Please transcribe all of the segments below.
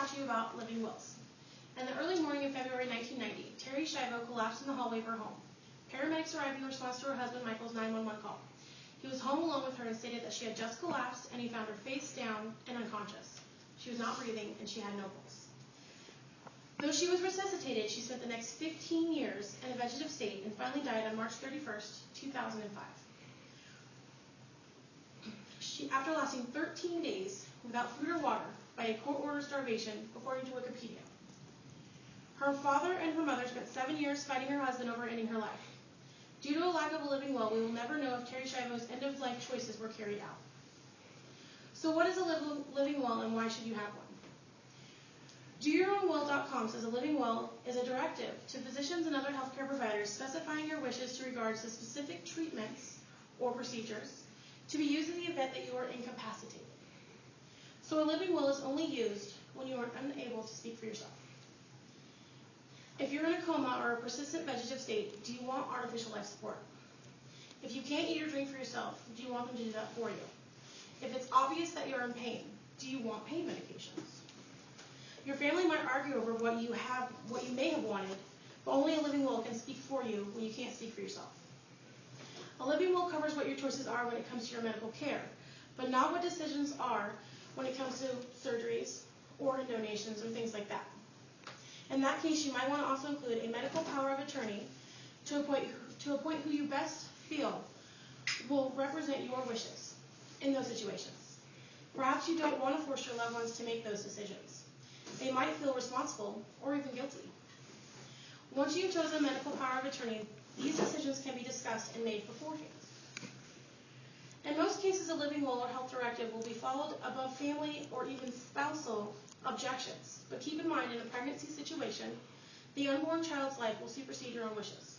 talk to you about living wills. In the early morning of February 1990, Terri Schiavo collapsed in the hallway of her home. Paramedics arrived in response to her husband Michael's 911 call. He was home alone with her and stated that she had just collapsed and he found her face down and unconscious. She was not breathing and she had no pulse. Though she was resuscitated, she spent the next 15 years in a vegetative state and finally died on March 31st, 2005. After lasting 13 days without food or water by a court-ordered starvation, according to Wikipedia. Her father and her mother spent 7 years fighting her husband over ending her life. Due to a lack of a living will, we will never know if Terri Schiavo's end-of-life choices were carried out. So what is a living will and why should you have one? DoYourOwnWill.com says a living will is a directive to physicians and other healthcare providers specifying your wishes to regards to specific treatments or procedures to be used in the event that you are incapacitated. So a living will is only used when you are unable to speak for yourself. If you're in a coma or a persistent vegetative state, do you want artificial life support? If you can't eat or drink for yourself, do you want them to do that for you? If it's obvious that you're in pain, do you want pain medications? Your family might argue over what you may have wanted, but only a living will can speak for you when you can't speak for yourself. A living will covers what your choices are when it comes to your medical care, but not what decisions are when it comes to surgeries, organ donations, or things like that. In that case, you might want to also include a medical power of attorney to appoint who you best feel will represent your wishes in those situations. Perhaps you don't want to force your loved ones to make those decisions. They might feel responsible or even guilty. Once you've chosen a medical power of attorney, these decisions can be discussed and made beforehand. In most cases, a living will or health directive will be followed above family or even spousal objections. But keep in mind, in a pregnancy situation, the unborn child's life will supersede your own wishes.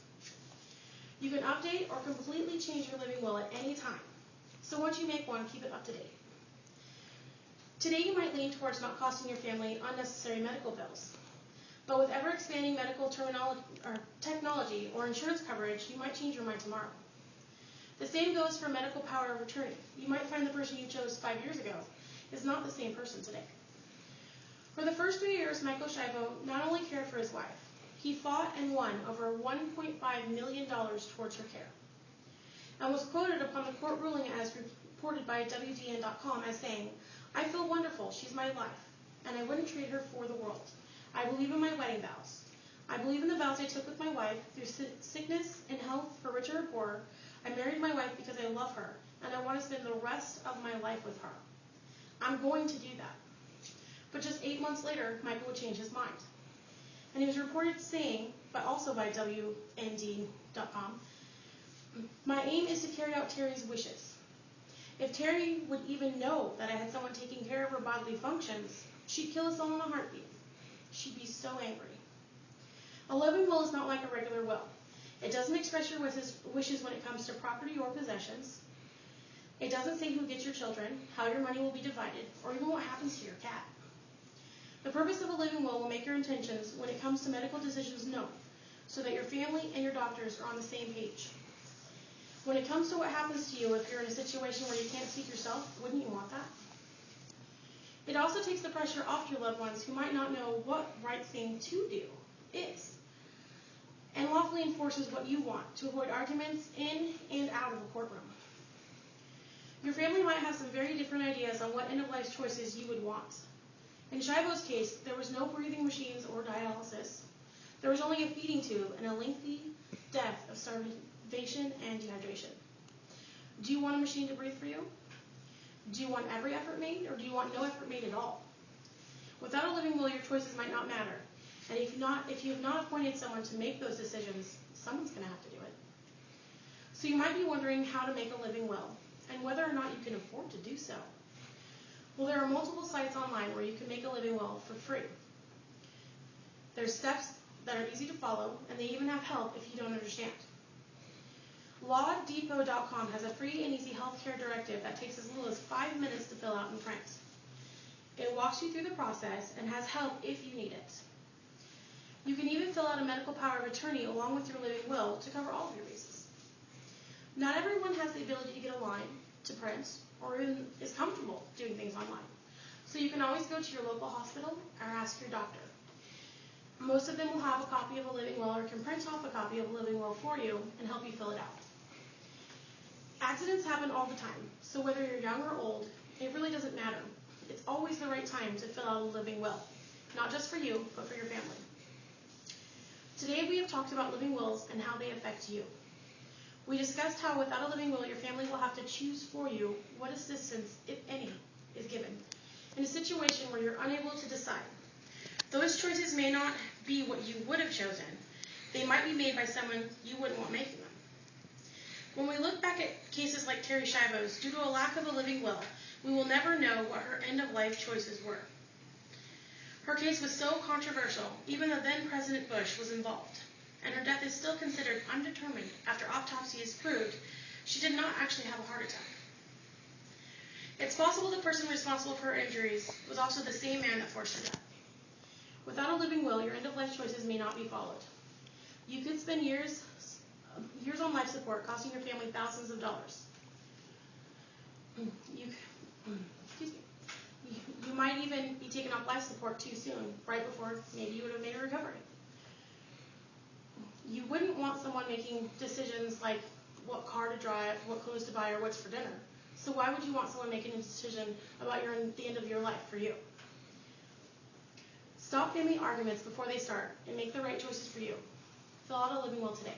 You can update or completely change your living will at any time. So once you make one, keep it up to date. Today, you might lean towards not costing your family unnecessary medical bills. But with ever-expanding medical technology or insurance coverage, you might change your mind tomorrow. The same goes for medical power of attorney. You might find the person you chose 5 years ago is not the same person today. For the first 3 years, Michael Schiavo not only cared for his wife, he fought and won over $1.5 million towards her care, and was quoted upon the court ruling as reported by WDN.com as saying, "I feel wonderful, she's my life, and I wouldn't trade her for the world. I believe in my wedding vows. I believe in the vows I took with my wife through sickness and health, for richer or poorer. I married my wife because I love her, and I want to spend the rest of my life with her. I'm going to do that." But just 8 months later, Michael would change his mind. And he was reported saying, but also by WND.com, "My aim is to carry out Terri's wishes. If Terri would even know that I had someone taking care of her bodily functions, she'd kill us all in a heartbeat. She'd be so angry." A living will is not like a regular will. It doesn't express your wishes when it comes to property or possessions. It doesn't say who gets your children, how your money will be divided, or even what happens to your cat. The purpose of a living will make your intentions when it comes to medical decisions known, so that your family and your doctors are on the same page. When it comes to what happens to you if you're in a situation where you can't speak yourself, wouldn't you want that? It also takes the pressure off your loved ones who might not know what right thing to do is, and lawfully enforces what you want to avoid arguments in and out of the courtroom. Your family might have some very different ideas on what end-of-life choices you would want. In Schiavo's case, there was no breathing machines or dialysis. There was only a feeding tube and a lengthy death of starvation and dehydration. Do you want a machine to breathe for you? Do you want every effort made, or do you want no effort made at all? Without a living will, your choices might not matter. And if you have not appointed someone to make those decisions, someone's going to have to do it. So you might be wondering how to make a living will, and whether or not you can afford to do so. Well, there are multiple sites online where you can make a living will for free. There's steps that are easy to follow, and they even have help if you don't understand. LawDepot.com has a free and easy healthcare directive that takes as little as 5 minutes to fill out and print. It walks you through the process and has help if you need it. You can even fill out a medical power of attorney along with your living will to cover all of your bases. Not everyone has the ability to get a line to print or even is comfortable doing things online. So you can always go to your local hospital or ask your doctor. Most of them will have a copy of a living will or can print off a copy of a living will for you and help you fill it out. Accidents happen all the time, so whether you're young or old, it really doesn't matter. It's always the right time to fill out a living will, not just for you, but for your family. Today we have talked about living wills and how they affect you. We discussed how without a living will, your family will have to choose for you what assistance, if any, is given in a situation where you're unable to decide. Those choices may not be what you would have chosen. They might be made by someone you wouldn't want making them. When we look back at cases like Terri Schiavo's, due to a lack of a living will, we will never know what her end-of-life choices were. Her case was so controversial, even the then President Bush was involved, and her death is still considered undetermined after autopsy has proved she did not actually have a heart attack. It's possible the person responsible for her injuries was also the same man that forced her death. Without a living will, your end-of-life choices may not be followed. You could spend years on life support, costing your family thousands of dollars. You might even be taken off life support too soon, right before maybe you would have made a recovery. You wouldn't want someone making decisions like what car to drive, what clothes to buy, or what's for dinner. So why would you want someone making a decision about the end of your life for you? Stop family arguments before they start and make the right choices for you. Fill out a living will today.